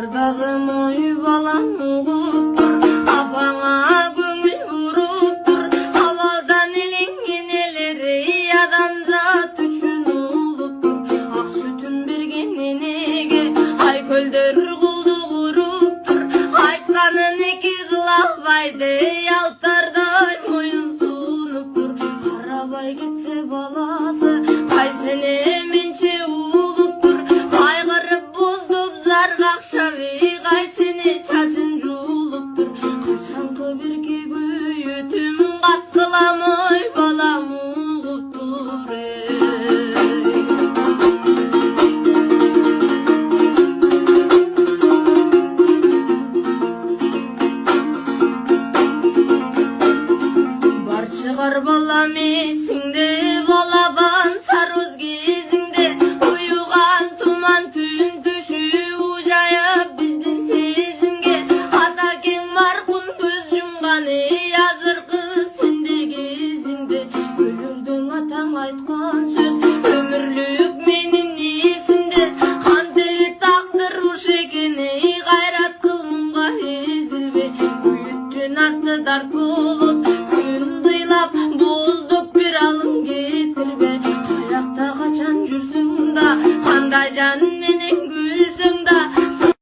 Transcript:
Ардағым ой балам ұғыттыр, апаңа көңіл бұрыптыр. Авалдан еленген елері адамзат үшін ұлыптыр. Ақ сүтін берген енеге ай көлдер құлдық ұрыптыр. Айтқанын екі қылақбайды алтардай мойын сұнып тұр. Қарабай кетсе баласы қайсене менше ұлып тұр. Қайғырып боздып зарғақ шави қайсене чачын жұлып тұр. Қашанғы берке көйетім қаттыламай балам ұғып тұр. Бар шығар балам есіңде, балабан сарөз кезіңде. Ұйыған тұман түн түші жайып біздің сезімге. Атакең марқұм көз жұмған азырқы сенде кезіңде. Өлердің атаң айтқан